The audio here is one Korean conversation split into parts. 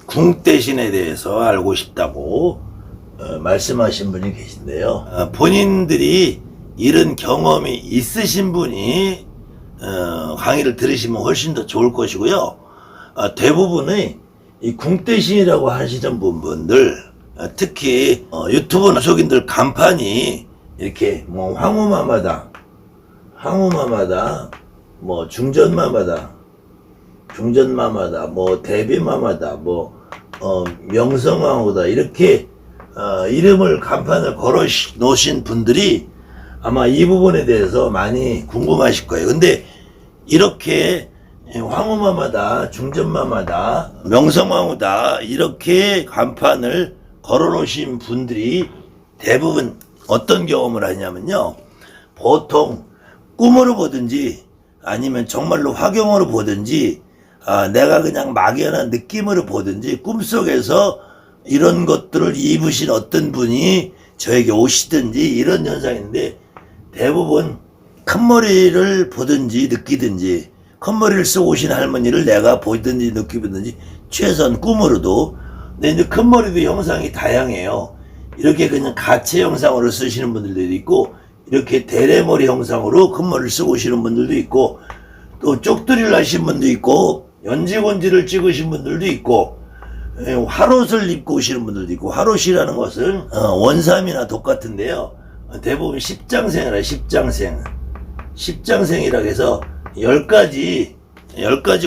궁대신에 대해서 알고 싶다고 말씀하신 분이 계신데요. 본인들이 이런 경험이 있으신 분이 강의를 들으시면 훨씬 더 좋을 것이고요. 대부분의 이 궁대신이라고 하시는 분들, 특히 유튜브 노석인들 간판이 이렇게 뭐 황후마마다, 뭐 중전마마다, 뭐 대비마마다, 뭐 명성황후다 이렇게 이름을 간판을 걸어 놓으신 분들이 아마 이 부분에 대해서 많이 궁금하실 거예요. 근데 이렇게 황후마마다, 중전마마다, 명성황후다 이렇게 간판을 걸어 놓으신 분들이 대부분 어떤 경험을 하냐면요, 보통 꿈으로 보든지 아니면 정말로 화경으로 보든지 내가 그냥 막연한 느낌으로 보든지 꿈속에서 이런 것들을 입으신 어떤 분이 저에게 오시든지 이런 현상인데, 대부분 큰 머리를 보든지 느끼든지, 큰 머리를 쓰고 오신 할머니를 내가 보든지 느끼든지 최소한 꿈으로도. 근데 이제 큰 머리도 형상이 다양해요. 이렇게 그냥 가채 형상으로 쓰시는 분들도 있고, 이렇게 대레머리 형상으로 큰 머리를 쓰고 오시는 분들도 있고, 또 쪽두리를 하신 분도 있고, 연지곤지를 찍으신 분들도 있고, 화롯을 입고 오시는 분들도 있고. 화롯이라는 것은 원삼이나 똑같은데요, 대부분 십장생이라 십장생이라고 해서 10가지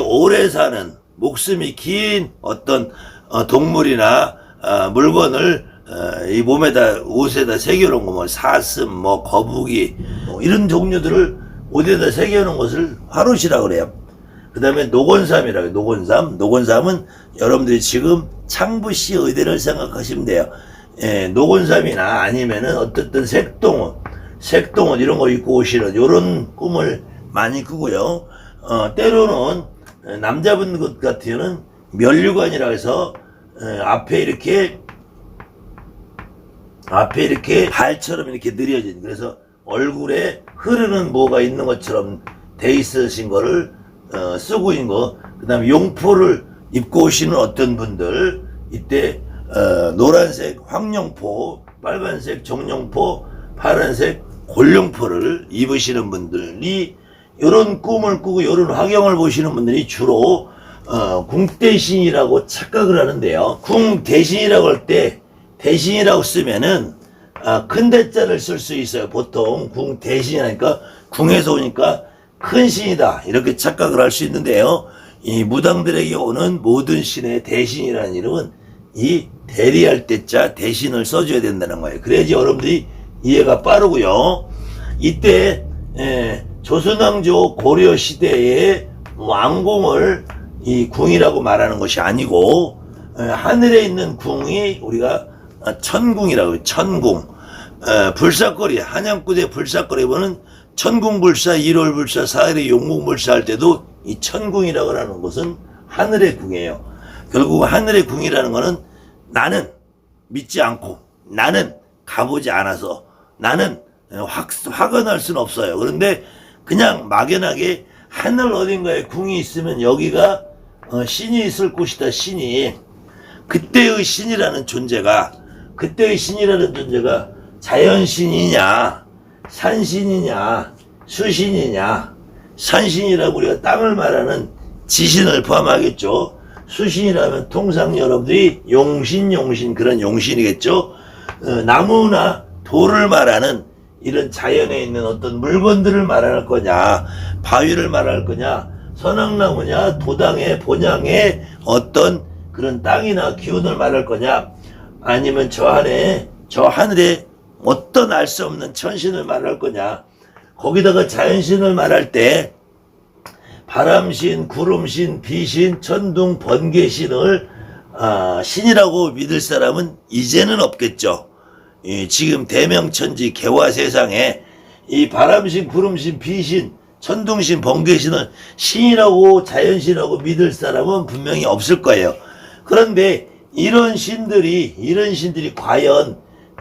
오래 사는 목숨이 긴 어떤 동물이나 물건을 이 몸에다, 옷에다 새겨놓은 거, 뭐 사슴, 뭐 거북이, 뭐 이런 종류들을 옷에다 새겨놓은 것을 화롯이라고 그래요. 그 다음에 노곤삼이라고 해요. 노곤삼은 여러분들이 지금 창부시 의대를 생각하시면 돼요. 노곤삼이나 아니면은 어떻든 색동옷 이런 거 입고 오시는 요런 꿈을 많이 꾸고요. 때로는 남자분 것 같은 경우는 면류관이라고 해서 앞에 이렇게 발처럼 이렇게 느려진, 그래서 얼굴에 흐르는 뭐가 있는 것처럼 돼 있으신 거를 쓰고 있는 거. 그 다음에 용포를 입고 오시는 어떤 분들, 이때 노란색 황룡포, 빨간색 정룡포, 파란색 골룡포를 입으시는 분들이, 이런 꿈을 꾸고 이런 화경을 보시는 분들이 주로 궁대신이라고 착각을 하는데요. 궁대신이라고 할 때, 대신이라고 쓰면은 큰 대자를 쓸 수 있어요. 보통 궁대신이니까 궁에서 오니까 큰 신이다 이렇게 착각을 할 수 있는데요, 이 무당들에게 오는 모든 신의 대신이라는 이름은 이 대리할 때자 대신을 써줘야 된다는 거예요. 그래야지 여러분들이 이해가 빠르고요. 이때 조선왕조 고려 시대의 왕궁을 이 궁이라고 말하는 것이 아니고, 하늘에 있는 궁이 우리가 천궁이라고 해요. 천궁. 불사거리, 한양구대 불사거리 보는 천궁불사, 일월불사, 사일의 용궁불사 할 때도 이 천궁이라고 하는 것은 하늘의 궁이에요. 결국 하늘의 궁이라는 것은 나는 믿지 않고, 나는 가보지 않아서, 나는 확언할 수는 없어요. 그런데 그냥 막연하게 하늘 어딘가에 궁이 있으면 여기가 신이 있을 곳이다. 신이, 그때의 신이라는 존재가 자연신이냐, 산신이냐, 수신이냐. 산신이라고 우리가 땅을 말하는 지신을 포함하겠죠. 수신이라면 통상 여러분들이 용신 그런 용신이겠죠. 나무나 돌을 말하는 이런 자연에 있는 어떤 물건들을 말할 거냐, 바위를 말할 거냐, 선악나무냐, 도당의 본향의 어떤 그런 땅이나 기운을 말할 거냐, 아니면 저 하늘에 어떤 알 수 없는 천신을 말할 거냐. 거기다가 자연신을 말할 때 바람신, 구름신, 비신, 천둥, 번개신을 신이라고 믿을 사람은 이제는 없겠죠. 지금 대명천지 개화세상에 이 바람신, 구름신, 비신, 천둥신, 번개신을 신이라고, 자연신이라고 믿을 사람은 분명히 없을 거예요. 그런데 이런 신들이 과연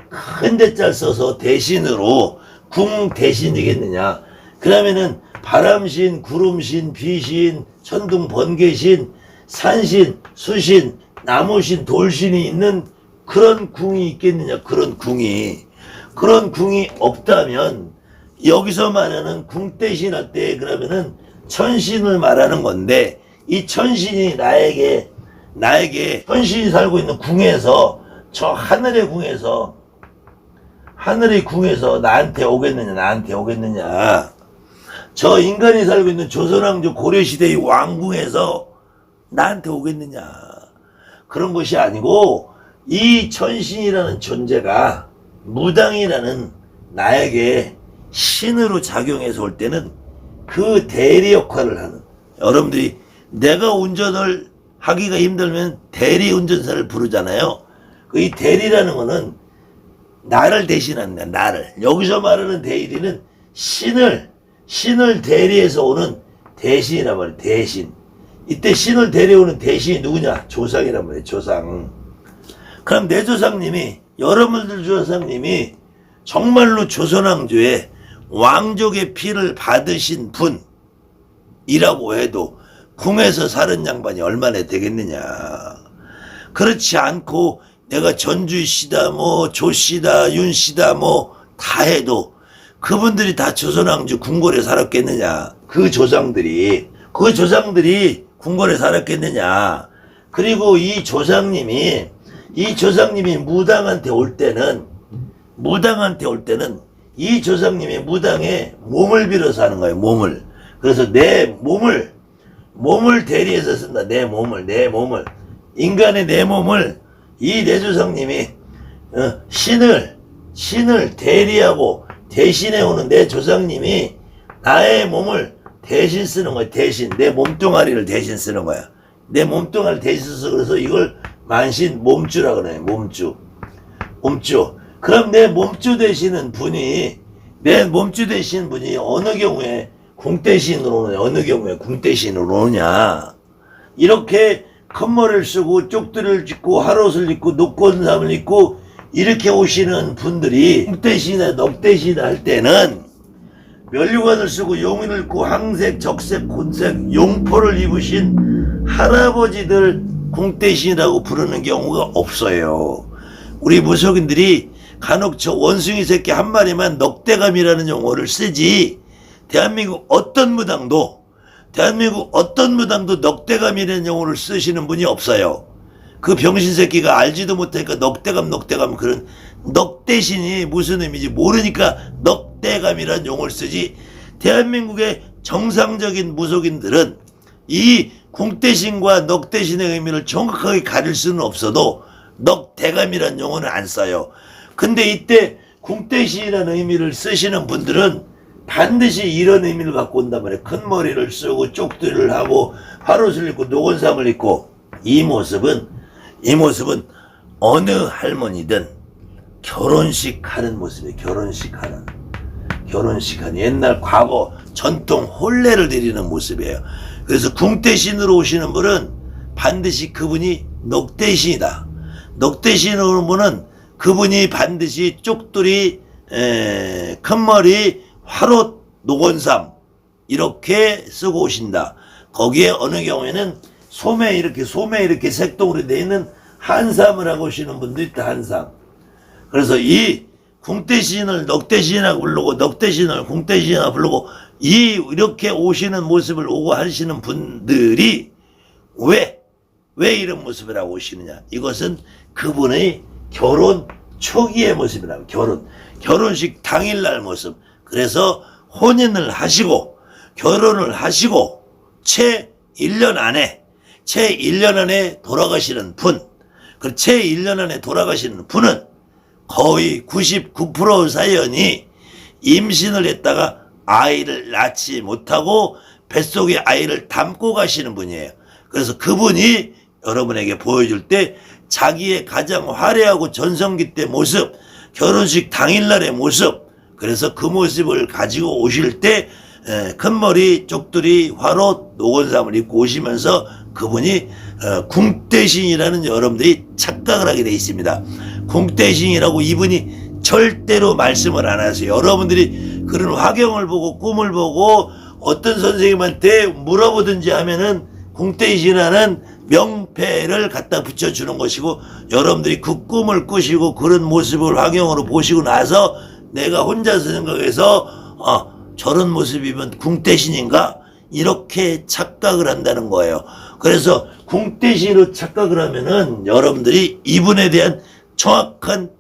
큰 대자를 써서 대신으로 궁 대신이겠느냐. 그러면은 바람신, 구름신, 비신, 천둥, 번개신, 산신, 수신, 나무신, 돌신이 있는 그런 궁이 있겠느냐. 그런 궁이 없다면 여기서 말하는 궁대신할 때 그러면은 천신을 말하는 건데, 이 천신이 나에게 천신이 살고 있는 궁에서, 저 하늘의 궁에서 나한테 오겠느냐. 저 인간이 살고 있는 조선왕조 고려시대의 왕궁에서 나한테 오겠느냐. 그런 것이 아니고, 이 천신이라는 존재가 무당이라는 나에게 신으로 작용해서 올 때는 그 대리 역할을 하는, 여러분들이 내가 운전을 하기가 힘들면 대리 운전사를 부르잖아요. 이 대리라는 거는 나를 대신한다. 나를. 여기서 말하는 대리는 신을 대리해서 오는 대신이란 말이에요. 대신. 이때 신을 대리오는 대신이 누구냐? 조상이란 말이에요. 조상. 그럼 내 조상님이, 여러분들 조상님이 정말로 조선왕조의 왕족의 피를 받으신 분이라고 해도 궁에서 사는 양반이 얼마나 되겠느냐. 그렇지 않고 내가 전주시다 조시다 윤시다 다 해도 그분들이 다 조선왕조 궁궐에 살았겠느냐. 그 조상들이 궁궐에 살았겠느냐. 그리고 이 조상님이 무당한테 올 때는 이 조상님이 무당에 몸을 빌어서 하는 거예요. 몸을. 그래서 내 몸을 대리해서 쓴다. 내 몸을. 인간의 내 몸을 이 내 조상님이 신을 대리하고 대신해 오는 내 조상님이 나의 몸을 대신 쓰는 거야. 대신. 내 몸뚱아리를 대신 쓰는 거야. 내 몸뚱아리를 대신 써서, 그래서 이걸 만신 몸주라 그래요. 몸주. 그럼 내 몸주 되시는 분이 어느 경우에 궁대신으로 오느냐, 어느 경우에 궁대신으로 오느냐. 이렇게 큰 머리를 쓰고 쪽두리를 짚고 하롯을 입고 녹건삼을 입고 이렇게 오시는 분들이 궁대신이나 넉대신 할 때는 면류관을 쓰고 용인을 입고 황색, 적색, 곤색, 용포를 입으신 할아버지들 궁대신이라고 부르는 경우가 없어요. 우리 무속인들이 간혹 저 원숭이 새끼 한 마리만 넉대감이라는 용어를 쓰지, 대한민국 어떤 무당도 넉대감이라는 용어를 쓰시는 분이 없어요. 그 병신 새끼가 알지도 못하니까 넉대감 그런 넉대신이 무슨 의미인지 모르니까 넉대감이라는 용어를 쓰지, 대한민국의 정상적인 무속인들은 이 궁대신과 넉대신의 의미를 정확하게 가릴 수는 없어도 넉대감이라는 용어는 안 써요. 근데 이때 궁대신이라는 의미를 쓰시는 분들은 반드시 이런 의미를 갖고 온단 말이에요. 큰 머리를 쓰고 쪽두리를 하고 화롯을 입고 노건삼을 입고, 이 모습은 어느 할머니든 결혼식 하는 모습이에요. 결혼식 하는 옛날 과거 전통 혼례를 드리는 모습이에요. 그래서 궁대신으로 오시는 분은 반드시 그분이 넉대신이다. 넉대신으로 오는 분은 그분이 반드시 쪽두리, 큰머리, 화롯, 노건삼 이렇게 쓰고 오신다. 거기에 어느 경우에는 소매 이렇게 색동으로 되어 있는 한삼을 하고 오시는 분도 있다. 한삼. 그래서 이 궁대신을 넉대신이라고 부르고 넉대신을 궁대신이라고 부르고 이렇게 오시는 모습을 오고 하시는 분들이 왜 이런 모습을 하고 오시느냐. 이것은 그분의 결혼 초기의 모습이라고. 결혼식 당일날 모습. 그래서 혼인을 하시고 결혼을 하시고 채 1년 안에 돌아가시는 분. 그 채 1년 안에 돌아가시는 분은 거의 99% 사연이 임신을 했다가 아이를 낳지 못하고 뱃속에 아이를 담고 가시는 분이에요. 그래서 그분이 여러분에게 보여줄 때 자기의 가장 화려하고 전성기 때 모습, 결혼식 당일날의 모습, 그래서 그 모습을 가지고 오실 때 큰머리, 쪽두리, 화롯, 노건삼을 입고 오시면서 그분이 궁대신이라는 여러분들이 착각을 하게 돼 있습니다. 궁대신이라고 이분이 절대로 말씀을 안 하세요. 여러분들이 그런 화경을 보고 꿈을 보고 어떤 선생님한테 물어보든지 하면은 궁대신하는 명패를 갖다 붙여주는 것이고, 여러분들이 그 꿈을 꾸시고 그런 모습을 환경으로 보시고 나서 내가 혼자서 생각해서 저런 모습이면 궁대신인가? 이렇게 착각을 한다는 거예요. 그래서 궁대신으로 착각을 하면은 여러분들이 이분에 대한 정확한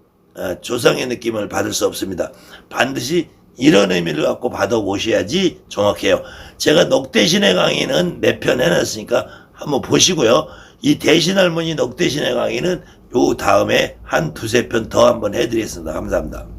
조상의 느낌을 받을 수 없습니다. 반드시 이런 의미를 갖고 받아보셔야지 정확해요. 제가 녹대신의 강의는 몇 편 해놨으니까 한번 보시고요. 이 대신할머니 녹대신의 강의는 요 다음에 한 두세 편 더 한번 해드리겠습니다. 감사합니다.